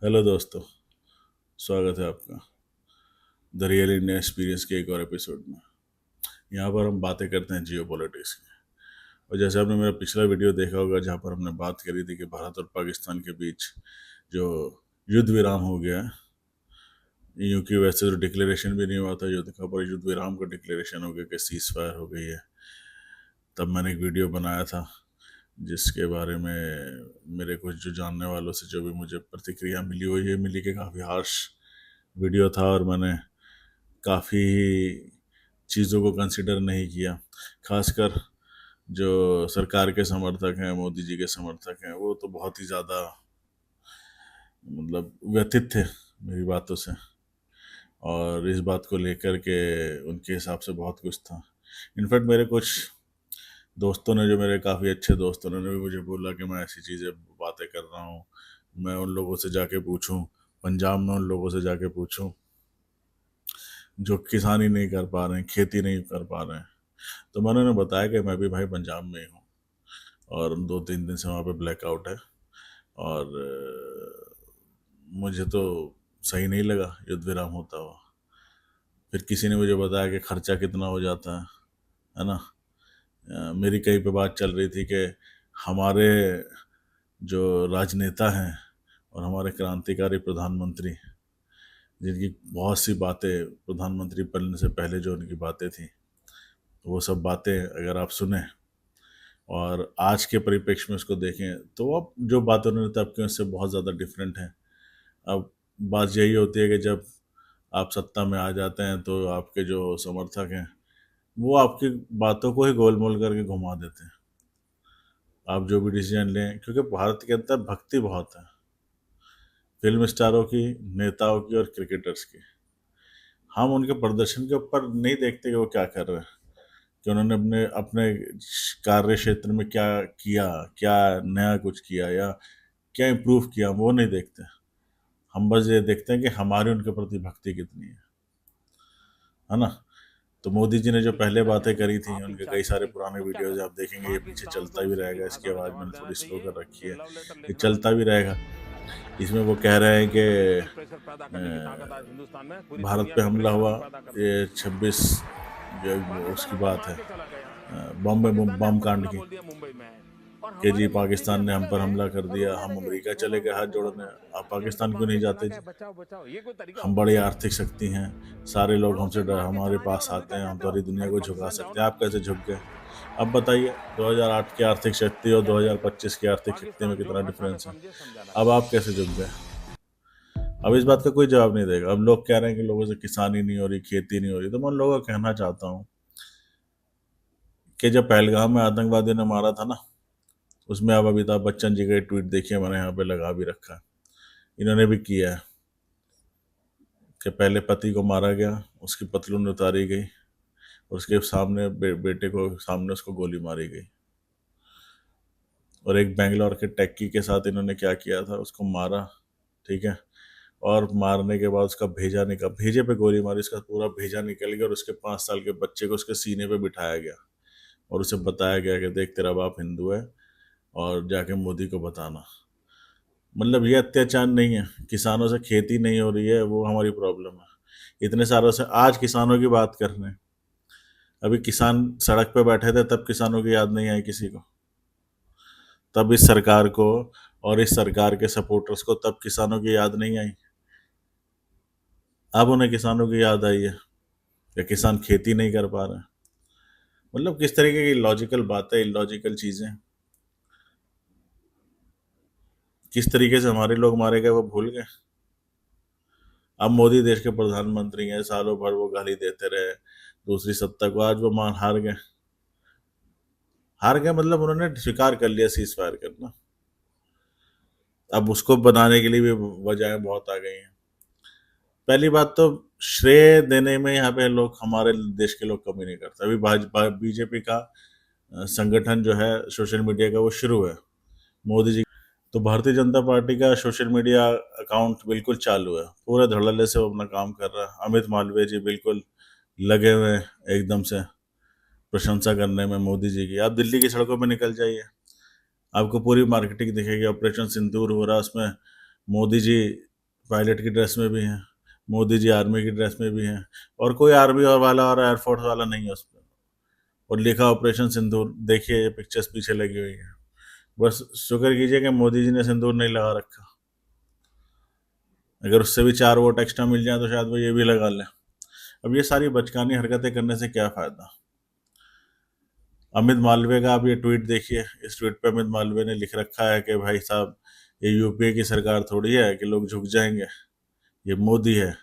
Hello दोस्तों, स्वागत है आपका द रियल इंडिया एक्सपीरियंस के एक और एपिसोड में। यहाँ पर हम बातें करते हैं जियो पॉलिटिक्स की। और जैसे आपने मेरा पिछला वीडियो देखा होगा जहाँ पर हमने बात करी थी कि भारत और पाकिस्तान के बीच जो युद्ध विराम हो गया है, यूं कि वैसे तो डिक्लेरेशन भी नहीं हुआ था युद्ध का, पर युद्ध विराम का डिक्लेरेशन हो गया कि सीज फायर हो गई है। तब मैंने एक वीडियो बनाया था जिसके बारे में मेरे कुछ जो जानने वालों से जो भी मुझे प्रतिक्रिया मिली वो ये मिली कि काफ़ी हार्श वीडियो था और मैंने काफ़ी चीज़ों को कंसिडर नहीं किया। खासकर जो सरकार के समर्थक हैं, मोदी जी के समर्थक हैं, वो तो बहुत ही ज़्यादा मतलब व्यथित थे मेरी बातों से, और इस बात को लेकर के उनके हिसाब से बहुत कुछ था। इनफैक्ट मेरे कुछ दोस्तों ने, जो मेरे काफ़ी अच्छे दोस्त, उन्होंने भी मुझे बोला कि मैं ऐसी चीज़ें बातें कर रहा हूँ, मैं उन लोगों से जाके पूछूं, पंजाब में उन लोगों से जाके पूछूं जो किसानी नहीं कर पा रहे हैं, खेती नहीं कर पा रहे हैं। तो मैंने उन्हें बताया कि मैं भी भाई पंजाब में ही हूँ और 2-3 दिन से वहाँ पे ब्लैकआउट है, और मुझे तो सही नहीं लगा युद्ध विराम होता हुआ। फिर किसी ने मुझे बताया कि खर्चा कितना हो जाता है ना। मेरी कहीं पे बात चल रही थी कि हमारे जो राजनेता हैं और हमारे क्रांतिकारी प्रधानमंत्री, जिनकी बहुत सी बातें प्रधानमंत्री बनने से पहले जो उनकी बातें थी, वो सब बातें अगर आप सुने और आज के परिप्रेक्ष्य में उसको देखें तो अब जो बात उन्होंने तब की उससे बहुत ज़्यादा डिफरेंट है। अब बात यही होती है कि जब आप सत्ता में आ जाते हैं तो आपके जो समर्थक हैं वो आपकी बातों को ही गोलमोल करके घुमा देते हैं। आप जो भी डिसीजन लें, क्योंकि भारत के अंदर भक्ति बहुत है, फिल्म स्टारों की, नेताओं की और क्रिकेटर्स की। हम उनके प्रदर्शन के ऊपर नहीं देखते कि वो क्या कर रहे हैं, कि उन्होंने अपने अपने कार्य क्षेत्र में क्या किया, क्या नया कुछ किया या क्या इम्प्रूव किया, वो नहीं देखते। हम बस ये देखते हैं कि हमारी उनके प्रति भक्ति कितनी है ना। तो मोदी जी ने जो पहले बातें करी थी, उनके कई सारे पुराने वीडियोज आप देखेंगे, ये पीछे चलता भी रहेगा। इसकी आवाज़ मैंने थोड़ी स्लो कर रखी है, ये चलता भी रहेगा। इसमें वो कह रहे हैं कि भारत पे हमला हुआ, ये 26 जो उसकी बात है, बॉम्बे बम कांड की, कि जी पाकिस्तान ने हम पर हमला कर दिया, हम अमेरिका चले गए हाथ जोड़ने, आप पाकिस्तान क्यों नहीं जाते जी? हम बड़ी आर्थिक शक्ति हैं, सारे लोग हमसे हमारे पास आते हैं, हम तो सारी दुनिया को झुका सकते हैं, आप कैसे झुक गए? अब बताइए, 2008 की आर्थिक शक्ति और 2025 की आर्थिक शक्ति में कितना डिफरेंस है। अब आप कैसे झुक गए? अब इस बात का कोई जवाब नहीं देगा। अब लोग कह रहे हैं कि लोगों से किसानी नहीं हो रही, खेती नहीं हो रही। तो मैं उन लोगों को कहना चाहता हूँ कि जब पहलगाम में आतंकवादी ने मारा था ना, उसमें अब अमिताभ बच्चन जी का ट्वीट देखिए, मैंने यहाँ पे लगा भी रखा है, इन्होंने भी किया है कि पहले पति को मारा गया, उसकी पतलून उतारी गई और उसके सामने बेटे को सामने उसको गोली मारी गई। और एक बेंगलोर के टेक्की के साथ इन्होंने क्या किया था, उसको मारा, ठीक है, और मारने के बाद उसका भेजे पे गोली मारी, उसका पूरा भेजा निकल गया और उसके 5 साल के बच्चे को उसके सीने पे बिठाया गया और उसे बताया गया कि देख तेरा बाप हिंदू है और जाके मोदी को बताना। मतलब ये अत्याचार नहीं है, किसानों से खेती नहीं हो रही है वो हमारी प्रॉब्लम है। इतने सालों से आज किसानों की बात कर रहे हैं, अभी किसान सड़क पे बैठे थे तब किसानों की याद नहीं आई किसी को, तब इस सरकार को और इस सरकार के सपोर्टर्स को तब किसानों की याद नहीं आई। अब उन्हें किसानों की याद आई है कि किसान खेती नहीं कर पा रहे हैं। मतलब किस तरीके की लॉजिकल बातें, इलॉजिकल चीजें, किस तरीके से हमारे लोग मारे गए वो भूल गए। अब मोदी देश के प्रधानमंत्री हैं, सालों भर वो गाली देते रहे दूसरी सत्ता को, आज वो मान हार गए। हार गए मतलब उन्होंने स्वीकार कर लिया सीज फायर करना। अब उसको बनाने के लिए भी वजहें बहुत आ गई हैं। पहली बात तो श्रेय देने में यहाँ पे लोग, हमारे देश के लोग कमी नहीं करते। अभी भाजपा बीजेपी का संगठन जो है सोशल मीडिया का वो शुरू है, मोदी जी। तो भारतीय जनता पार्टी का सोशल मीडिया अकाउंट बिल्कुल चालू है, पूरे धड़ल्ले से वो अपना काम कर रहा है। अमित मालवीय जी बिल्कुल लगे हुए हैं एकदम से प्रशंसा करने में मोदी जी की। आप दिल्ली की सड़कों पर निकल जाइए, आपको पूरी मार्केटिंग दिखेगी। ऑपरेशन सिंदूर हो रहा है, उसमें मोदी जी पायलट की ड्रेस में भी हैं, मोदी जी आर्मी की ड्रेस में भी हैं, और कोई आर्मी और वाला और एयरफोर्स वाला नहीं है उसमें। और लिखा ऑपरेशन सिंदूर, देखिए ये पिक्चर्स पीछे लगी हुई है। बस शुक्र कीजिए कि मोदी जी ने सिंदूर नहीं लगा रखा, अगर उससे भी 4 वोट एक्स्ट्रा मिल जाए तो शायद वो ये भी लगा लें। अब ये सारी बचकानी हरकतें करने से क्या फ़ायदा। अमित मालवीय का आप ये ट्वीट देखिए, इस ट्वीट पे अमित मालवीय ने लिख रखा है कि भाई साहब, ये यूपीए की सरकार थोड़ी है कि लोग झुक जाएंगे, ये मोदी है।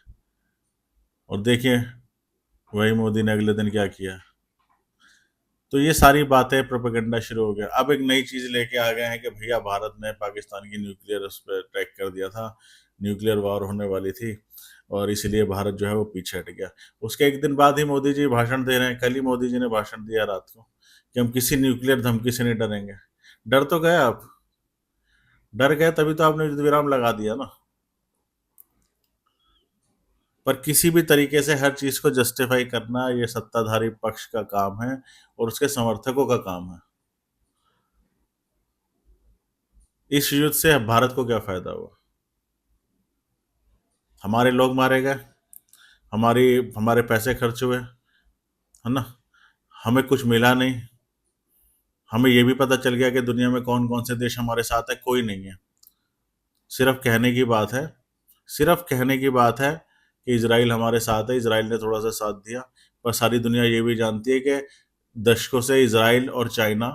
और देखिए वही मोदी ने अगले दिन क्या किया। तो ये सारी बातें प्रोपेगेंडा शुरू हो गया। अब एक नई चीज़ लेके आ गए हैं कि भैया भारत ने पाकिस्तान की न्यूक्लियर उस पर अटैक कर दिया था, न्यूक्लियर वॉर होने वाली थी, और इसलिए भारत जो है वो पीछे हट गया। उसके एक दिन बाद ही मोदी जी भाषण दे रहे हैं। कल ही मोदी जी ने भाषण दिया रात को कि हम किसी न्यूक्लियर धमकी से नहीं डरेंगे। डर तो गए आप, डर गए तभी तो आपने युद्ध विराम लगा दिया ना। पर किसी भी तरीके से हर चीज को जस्टिफाई करना ये सत्ताधारी पक्ष का काम है और उसके समर्थकों का काम है। इस युद्ध से भारत को क्या फायदा हुआ। हमारे लोग मारे गए, हमारी हमारे पैसे खर्च हुए, है ना, हमें कुछ मिला नहीं। हमें ये भी पता चल गया कि दुनिया में कौन कौन से देश हमारे साथ है, कोई नहीं है। सिर्फ कहने की बात है, सिर्फ कहने की बात है कि इसराइल हमारे साथ है, इसराइल ने थोड़ा सा साथ दिया। पर सारी दुनिया ये भी जानती है कि दशकों से इसराइल और चाइना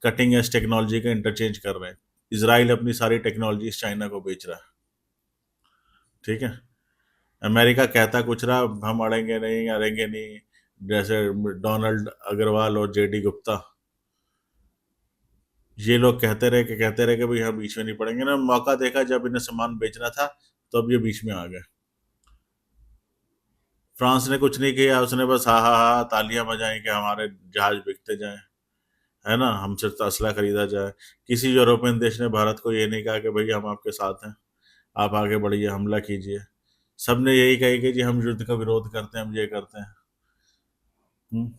कटिंग एज टेक्नोलॉजी का इंटरचेंज कर रहे हैं। इसराइल अपनी सारी टेक्नोलॉजी चाइना को बेच रहा है, ठीक है। अमेरिका कहता कुछ रहा, हम अड़ेंगे नहीं, अड़ेंगे नहीं, जैसे डोनाल्ड अग्रवाल और जेडी गुप्ता, ये लोग कहते रहे कि भाई हम बीच में नहीं पड़ेंगे ना। मौका देखा जब इन्हें सामान बेचना था तो अब ये बीच में आ गए। फ्रांस ने कुछ नहीं किया, उसने बस हा हा हा तालियां बजाई कि हमारे जहाज बिकते जाएं, है ना, हमसे असला खरीदा जाए। किसी यूरोपियन देश ने भारत को ये नहीं कहा कि भाई हम आपके साथ हैं, आप आगे बढ़िए, हमला कीजिए। सबने यही कही कि जी हम युद्ध का विरोध करते हैं, हम ये करते हैं। हम्म।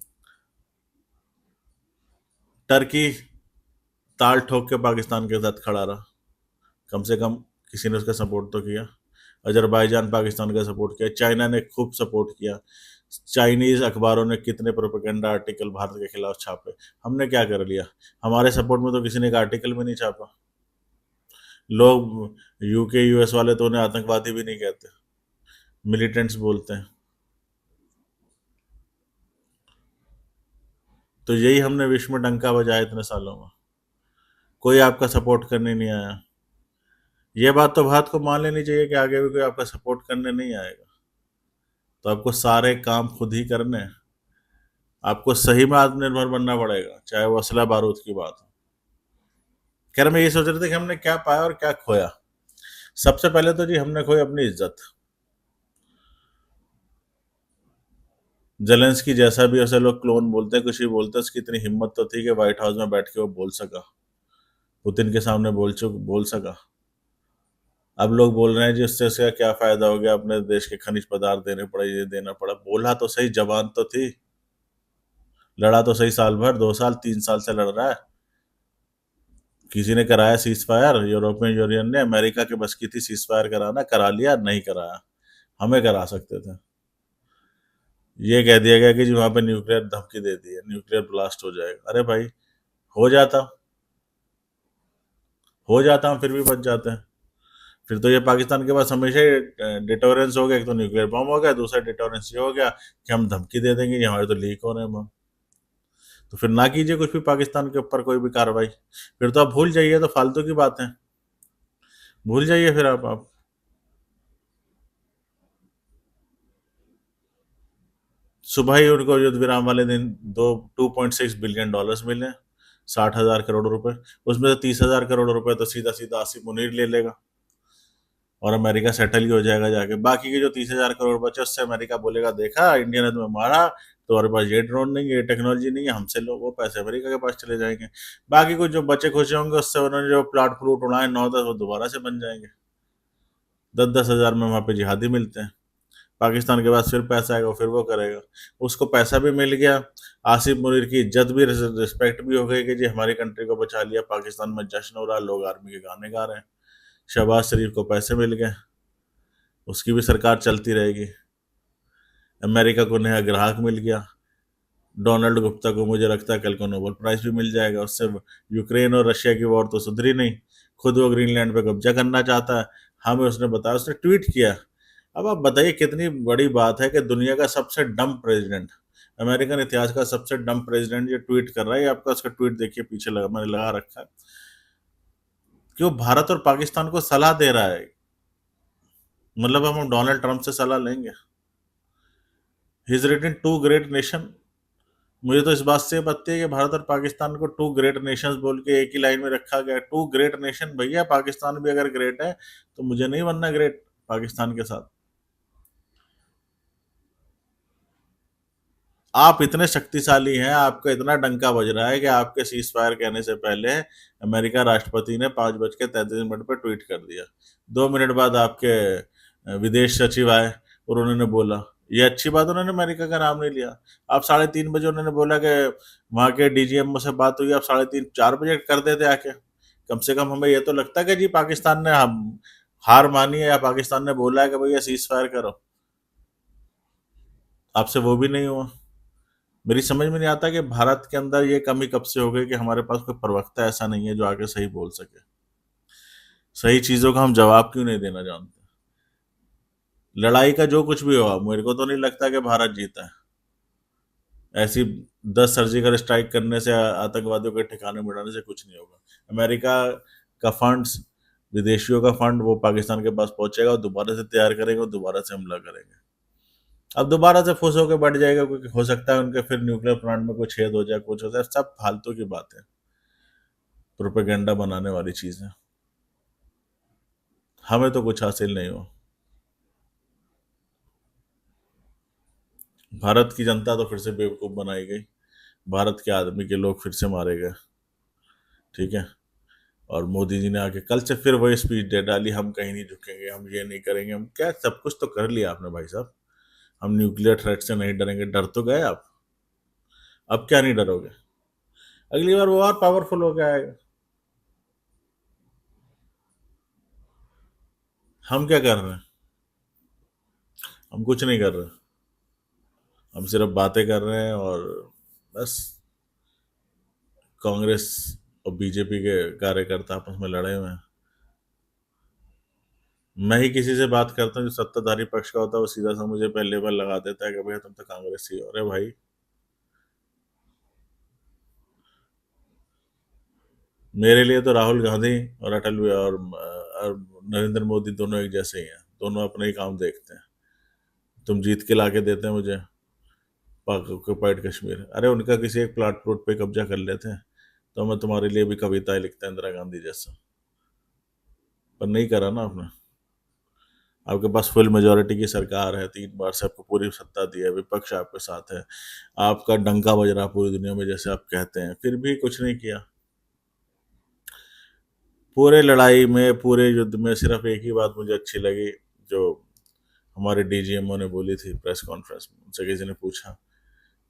टर्की ताल ठोक के पाकिस्तान के साथ खड़ा रहा, कम से कम किसी ने उसका सपोर्ट तो किया। अजरबैजान पाकिस्तान का सपोर्ट किया, चाइना ने खूब सपोर्ट किया। चाइनीज अखबारों ने कितने प्रोपेगेंडा आर्टिकल भारत के खिलाफ छापे, हमने क्या कर लिया। हमारे सपोर्ट में तो किसी ने एक आर्टिकल भी नहीं छापा। लोग यूके यूएस वाले तो उन्हें आतंकवादी भी नहीं कहते, मिलिटेंट्स बोलते हैं। तो यही हमने विश्व में डंका बजाया इतने सालों में, कोई आपका सपोर्ट करने नहीं आया। ये बात तो भारत को मान लेनी चाहिए कि आगे भी कोई आपका सपोर्ट करने नहीं आएगा, तो आपको सारे काम खुद ही करने हैं। आपको सही में आत्मनिर्भर बनना पड़ेगा, चाहे वो असला बारूद की बात हो। खैर मैं ये सोच रहे थे कि हमने क्या पाया और क्या खोया। सबसे पहले तो जी हमने खोई अपनी इज्जत। जेलेंस्की जैसा भी ऐसे लोग क्लोन बोलते हैं, कुछ भी बोलते हैं, उसकी इतनी हिम्मत तो थी कि व्हाइट हाउस में बैठ के वो बोल सका, पुतिन के सामने बोल सका। अब लोग बोल रहे हैं जी उससे उसका क्या फायदा हो गया, अपने देश के खनिज पदार्थ देने पड़े, ये देना पड़ा। बोला तो सही, जवान तो थी, लड़ा तो सही, साल भर 2 साल 3 साल से लड़ रहा है। किसी ने कराया सीज फायर, यूरोपियन यूनियन ने, अमेरिका के बस की थी सीज फायर कराना, करा लिया, नहीं कराया, हमें करा सकते थे। ये कह दिया गया कि जी वहां पे न्यूक्लियर धमकी दे दी है, न्यूक्लियर ब्लास्ट हो जाएगा। अरे भाई, हो जाता, हम फिर भी बच जाते हैं। फिर तो ये पाकिस्तान के पास हमेशा ही डिटोरेंस हो गया, एक तो न्यूक्लियर बम हो गया, दूसरा डिटोरेंस ये हो गया कि हम धमकी दे देंगे, ये हमारे तो लीक हो रहे हैं बम। तो फिर ना कीजिए कुछ भी पाकिस्तान के ऊपर कोई भी कार्रवाई, फिर तो आप भूल जाइए, तो फालतू की बात है, भूल जाइए फिर आप। सुबह ही उनको युद्ध विराम वाले दिन दो 2.6 बिलियन डॉलर्स मिले, 60,000 करोड़ रुपए। उसमें से 30,000 करोड़ रुपए तो सीधा सीधा आसिफ मुनीर ले लेगा और अमेरिका सेटल ही हो जाएगा जाके। बाकी के जो 30,000 करोड़ बचे उससे अमेरिका बोलेगा देखा इंडिया ने तुम्हें मारा, तुम्हारे पास ये ड्रोन नहीं है, ये टेक्नोलॉजी नहीं है, हमसे लो, वो पैसे अमेरिका के पास चले जाएंगे। बाकी कुछ जो बचे खुचे होंगे उससे उन्होंने जो प्लाट फ्लूट उड़ाए 9-10, वो दोबारा से बन जाएंगे। 10-10 हज़ार में वहां पे जिहादी मिलते हैं। पाकिस्तान के पास फिर पैसा आएगा, फिर वो करेगा। उसको पैसा भी मिल गया, आसिफ मुनीर की इज्जत भी, रिस्पेक्ट भी हो गई कि जी हमारी कंट्री को बचा लिया। पाकिस्तान में जश्न हो रहा, लोग आर्मी के गाने गा रहे हैं, शहबाज शरीफ को पैसे मिल गए, उसकी भी सरकार चलती रहेगी। अमेरिका को नया ग्राहक मिल गया, डोनाल्ड गुप्ता को मुझे लगता है कल को नोबेल प्राइज भी मिल जाएगा उससे। यूक्रेन और रशिया की वॉर तो सुधरी नहीं, खुद वो ग्रीनलैंड पे कब्जा करना चाहता है। हमें उसने बताया, उसने ट्वीट किया। अब आप बताइए कितनी बड़ी बात है कि दुनिया का सबसे डम प्रेसिडेंट, अमेरिकन इतिहास का सबसे डम प्रेसिडेंट ये ट्वीट कर रहा है। ये आपका उसका ट्वीट देखिए, पीछे लगा, मैंने लगा रखा है कि वो भारत और पाकिस्तान को सलाह दे रहा है। मतलब हम डोनाल्ड ट्रंप से सलाह लेंगे? He is written to great nation. मुझे तो इस बात से आपत्ति है कि भारत और पाकिस्तान को टू ग्रेट नेशंस बोल के एक ही लाइन में रखा गया। टू ग्रेट नेशन भैया, पाकिस्तान भी अगर ग्रेट है तो मुझे नहीं बनना ग्रेट पाकिस्तान के साथ। आप इतने शक्तिशाली हैं, आपका इतना डंका बज रहा है कि आपके सीज फायर कहने से पहले अमेरिका राष्ट्रपति ने 5:33 पर ट्वीट कर दिया। 2 मिनट बाद आपके विदेश सचिव आए और उन्होंने बोला, ये अच्छी बात, उन्होंने अमेरिका का नाम नहीं लिया। आप 3:30 बजे उन्होंने बोला कि वहां के डीजीएमओ से बात हुई, आप 3:30 4 बजे कर देते आके। कम से कम हमें ये तो लगता है कि जी पाकिस्तान ने हम हार मानी है या पाकिस्तान ने बोला है कि भैया सीज फायर करो। आपसे वो भी नहीं हुआ। मेरी समझ में नहीं आता कि भारत के अंदर ये कमी कब से हो गई कि हमारे पास कोई प्रवक्ता ऐसा नहीं है जो आके सही बोल सके। सही चीजों का हम जवाब क्यों नहीं देना जानते? लड़ाई का जो कुछ भी हुआ, मेरे को तो नहीं लगता कि भारत जीता है। ऐसी 10 सर्जिकल स्ट्राइक करने से, आतंकवादियों के ठिकाने मिटाने से कुछ नहीं होगा। अमेरिका का फंड्स, विदेशियों का फंड, वो पाकिस्तान के पास पहुंचेगा और दोबारा से तैयार करेंगे और दोबारा से हमला करेंगे। अब दोबारा से फुस होकर बढ़ जाएगा, क्योंकि हो सकता है उनके फिर न्यूक्लियर प्लांट में कुछ छेद हो जाए, कुछ हो जाए। सब फालतू की बात है, प्रोपेगेंडा बनाने वाली चीज है। हमें तो कुछ हासिल नहीं हुआ। भारत की जनता तो फिर से बेवकूफ बनाई गई, भारत के आदमी के लोग फिर से मारे गए। ठीक है। और मोदी जी ने आके कल से फिर वही स्पीच दे डाली, हम कहीं नहीं झुकेंगे, हम ये नहीं करेंगे, हम क्या, सब कुछ तो कर लिया आपने भाई साहब। हम न्यूक्लियर थ्रेट से नहीं डरेंगे, डर तो गए आप। अब क्या नहीं डरोगे? अगली बार वो और पावरफुल हो गया आएगा। हम क्या कर रहे हैं? हम कुछ नहीं कर रहे। हम सिर्फ बातें कर रहे हैं और बस कांग्रेस और बीजेपी के कार्यकर्ता आपस में लड़े हुए हैं। मैं ही किसी से बात करता हूँ जो सत्ताधारी पक्ष का होता है, वो सीधा सा मुझे पहले लेबल लगा देता है कि भैया तुम तो कांग्रेसी हो। अरे भाई, मेरे लिए तो राहुल गांधी और और नरेंद्र मोदी दोनों एक जैसे ही हैं। दोनों अपने ही काम देखते हैं। तुम जीत के लाके देते हैं मुझे पाक ऑक्युपाइड कश्मीर, अरे उनका किसी एक प्लाट प्लॉट पे कब्जा कर लेते हैं तो मैं तुम्हारे लिए भी कविताएं लिखता है इंदिरा गांधी जैसा। पर नहीं करा ना आपने। आपके पास फुल मेजोरिटी की सरकार है, 3 बार से आपको पूरी सत्ता दी है, विपक्ष आपके साथ है, आपका डंका बज रहा पूरी दुनिया में जैसे आप कहते हैं, फिर भी कुछ नहीं किया। पूरे लड़ाई में, पूरे युद्ध में सिर्फ एक ही बात मुझे अच्छी लगी, जो हमारे डीजीएमओ ने बोली थी प्रेस कॉन्फ्रेंस में। उनसे किसी ने पूछा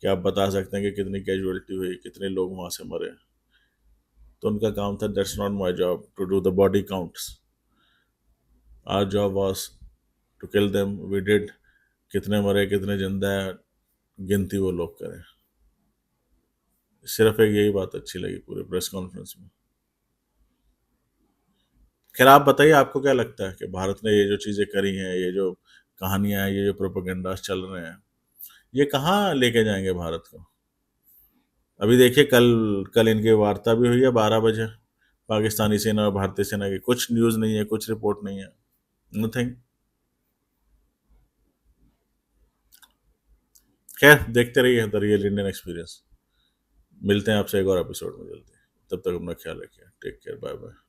कि आप बता सकते हैं कि कितनी कैजुअलिटी हुई, कितने लोग वहां से मरे? तो उनका काम था, that's not my job to do the body counts, our job was to kill them, we did. कितने मरे कितने जिंदा है, गिनती वो लोग करें। सिर्फ एक यही बात अच्छी लगी पूरे प्रेस कॉन्फ्रेंस में। खैर आप बताइए, आपको क्या लगता है कि भारत ने ये जो चीज़ें करी हैं, ये जो कहानियां हैं, ये जो प्रोपेगेंडास चल रहे हैं, ये कहाँ लेके जाएंगे भारत को? अभी देखिए, कल कल इनकी वार्ता भी हुई है 12 बजे, पाकिस्तानी सेना और भारतीय सेना की। कुछ न्यूज़ नहीं है, कुछ रिपोर्ट नहीं है, नथिंग। खैर देखते रहिए द रियल इंडियन एक्सपीरियंस। मिलते हैं आपसे एक और एपिसोड में जल्दी। तब तक अपना ख्याल रखिए। Take care, bye bye.